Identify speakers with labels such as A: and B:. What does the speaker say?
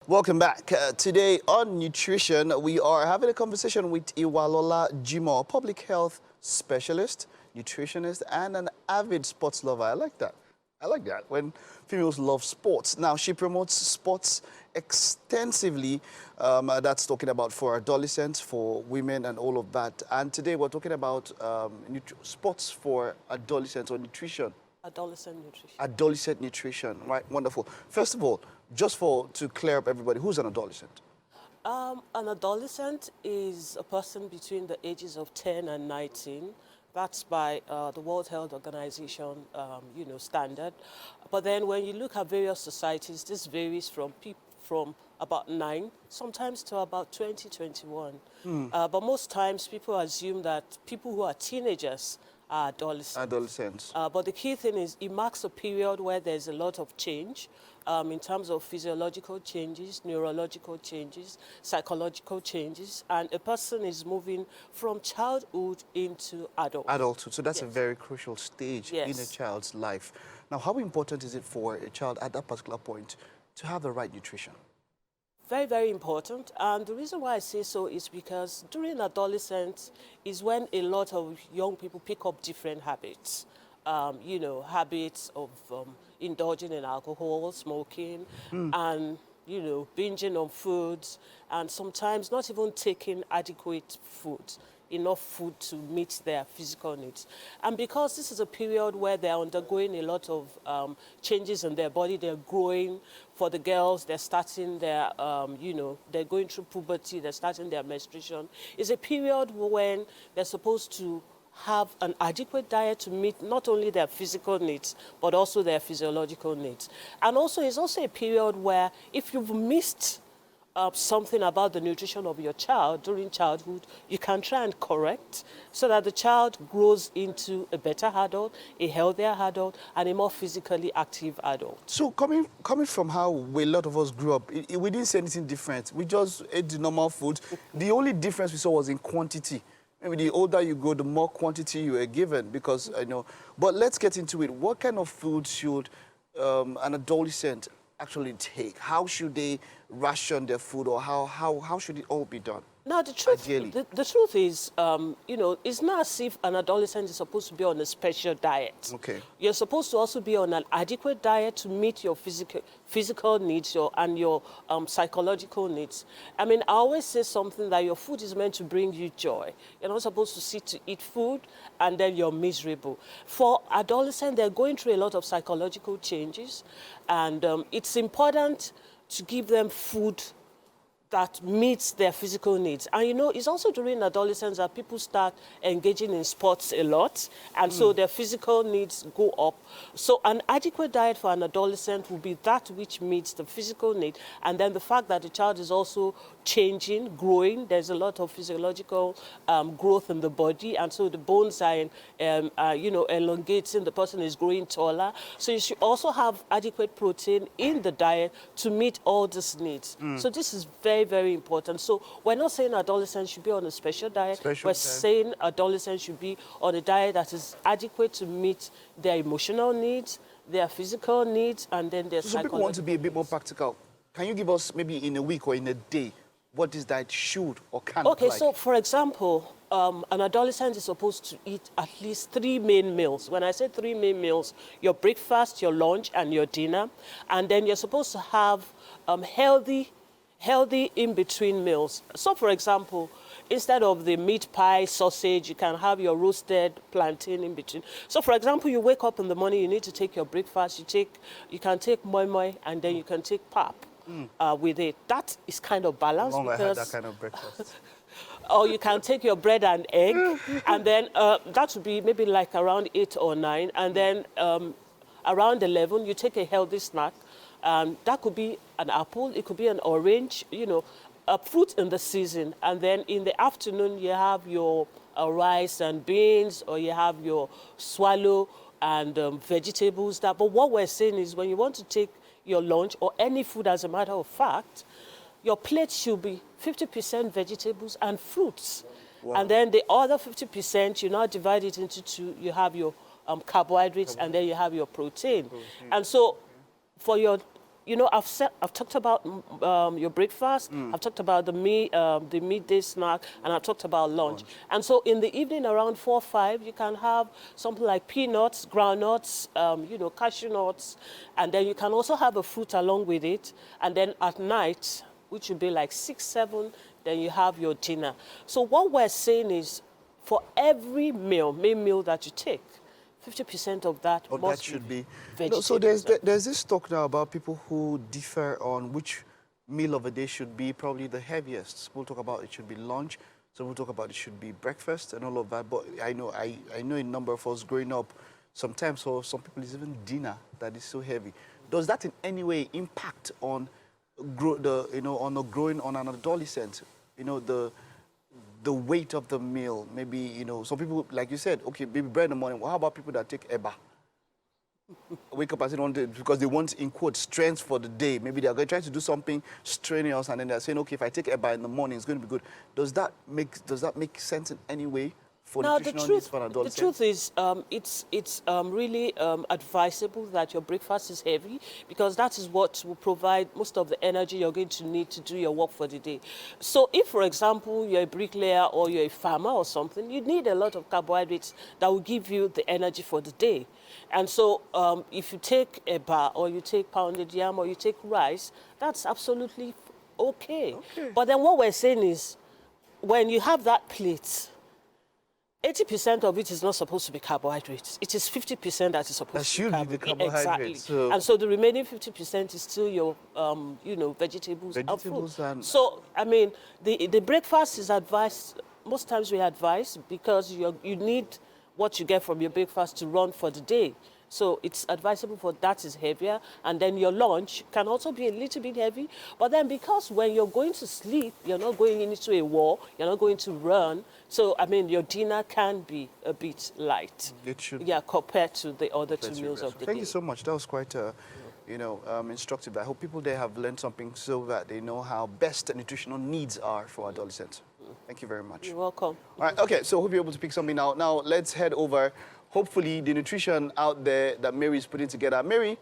A: Welcome back. Today on Nutrition, we are having a conversation with Iwalola Jimoh, public health specialist, nutritionist, and an avid sports lover. I like that. I like that, when females love sports. Now, she promotes sports extensively. That's talking about for adolescents, for women, and all of that. And today we're talking about sports for adolescents, or nutrition.
B: Adolescent nutrition.
A: Adolescent nutrition, right? Wonderful. First of all, just to clear up everybody, who's an adolescent?
B: An adolescent is a person between the ages of 10 and 19. That's by the World Health Organization, standard. But then when you look at various societies, this varies from about 9, sometimes to about 20, 21. But most times people assume that people who are teenagers are adolescents. But the key thing is it marks a period where there's a lot of change in terms of physiological changes, neurological changes, psychological changes, and a person is moving from childhood into adulthood.
A: So that's a very crucial stage in a child's life. Now, how important is it for a child at that particular point to have the right nutrition?
B: Very, very important. And the reason why I say so is because during adolescence is when a lot of young people pick up different habits. Habits of indulging in alcohol, smoking, and, binging on foods, and sometimes not even taking adequate food, enough food to meet their physical needs. And because this is a period where they're undergoing a lot of changes in their body, they're growing. For the girls, they're starting their, they're going through puberty, they're starting their menstruation. It's a period when they're supposed to have an adequate diet to meet not only their physical needs, but also their physiological needs. And also, it's also a period where if you've missed something about the nutrition of your child during childhood, you can try and correct so that the child grows into a better adult, a healthier adult, and a more physically active adult.
A: So coming from how a lot of us grew up, we didn't see anything different. We just ate the normal food. The only difference we saw was in quantity. Maybe the older you go, the more quantity you are given, because I know. But let's get into it. What kind of food should an adolescent actually take? How should they ration their food, or how should it all be done?
B: Now, the truth is, it's not as if an adolescent is supposed to be on a special diet.
A: Okay.
B: You're supposed to also be on an adequate diet to meet your physical needs and your psychological needs. I mean, I always say something that your food is meant to bring you joy. You're not supposed to sit to eat food and then you're miserable. For adolescents, they're going through a lot of psychological changes, and it's important to give them food that meets their physical needs. And it's also during adolescence that people start engaging in sports a lot, and so their physical needs go up. So an adequate diet for an adolescent will be that which meets the physical need, and then the fact that the child is also changing, growing. There's a lot of physiological growth in the body, and so the bones are elongating, the person is growing taller. So you should also have adequate protein in the diet to meet all these needs. So this is very, very important. So we're not saying adolescents should be on a special diet. We're saying adolescents should be on a diet that is adequate to meet their emotional needs, their physical needs, and then their psychological needs.
A: So people want to be a bit more practical. Can you give us, maybe in a week or in a day, what this diet should or can look like?
B: Okay, so for example, an adolescent is supposed to eat at least 3 main meals. When I say 3 main meals, your breakfast, your lunch, and your dinner. And then you're supposed to have healthy in-between meals. So for example, instead of the meat pie, sausage, you can have your roasted plantain in between. So for example, you wake up in the morning, you need to take your breakfast, you can take moi moi, and then you can take pap with it. That is kind of balanced.
A: Long because I had that kind of breakfast.
B: Or you can take your bread and egg, and then that would be maybe like around 8 or 9, and then around 11, you take a healthy snack. That could be an apple, it could be an orange, a fruit in the season. And then in the afternoon, you have your rice and beans, or you have your swallow and vegetables. But what we're saying is when you want to take your lunch or any food, as a matter of fact, your plate should be 50% vegetables and fruits. Wow. And then the other 50%, you now divide it into 2. You have your carbohydrates, and then you have your protein. And so for your you know, I've talked about your breakfast, I've talked about the midday snack, and I've talked about lunch. And so in the evening around 4 or 5, you can have something like peanuts, groundnuts, you know, cashew nuts, and then you can also have a fruit along with it. And then at night, which would be like 6, 7, then you have your dinner. So what we're saying is, for every main meal that you take, 50% of that must
A: should be.
B: vegetables.
A: So there's this talk now about people who differ on which meal of a day should be probably the heaviest. We'll talk about it should be lunch. So we'll talk about it should be breakfast and all of that. But I know a number of us growing up, sometimes for some people it's even dinner that is so heavy. Does that in any way impact on growing on an adolescent? You know, the weight of the meal, maybe, you know, some people, like you said, okay, baby bread in the morning. Well, how about people that take eba? Wake up and say, because they want, in quote, strength for the day. Maybe they're going to try to do something strenuous, and then they're saying, okay, if I take eba in the morning, it's going to be good. Does that make sense in any way for nutritional needs for an adolescent?
B: The truth is, it's really advisable that your breakfast is heavy, because that is what will provide most of the energy you're going to need to do your work for the day. So if, for example, you're a bricklayer or you're a farmer or something, you need a lot of carbohydrates that will give you the energy for the day. And so if you take eba or you take pounded yam or you take rice, that's absolutely okay. But then what we're saying is, when you have that plate, 80% of it is not supposed to be carbohydrates. It is 50% that is supposed to be carbohydrates.
A: That should be the carbohydrates.
B: Exactly. And so the remaining 50% is still your, you know, vegetables and fruit. So, I mean, the breakfast is advised. Most times we advise because you need what you get from your breakfast to run for the day. So it's advisable for that is heavier. And then your lunch can also be a little bit heavy. But then because when you're going to sleep, you're not going into a war, you're not going to run. So, I mean, your dinner can be a bit light.
A: It should.
B: Yeah, compared to the other 2 meals of the day.
A: Thank you so much. That was quite, you know, instructive. I hope people there have learned something so that they know how best nutritional needs are for adolescents. Thank you very much.
B: You're welcome.
A: All right, okay, so hope you're able to pick something out. Now, let's head over, hopefully, the nutrition out there that Mary is putting together. Mary,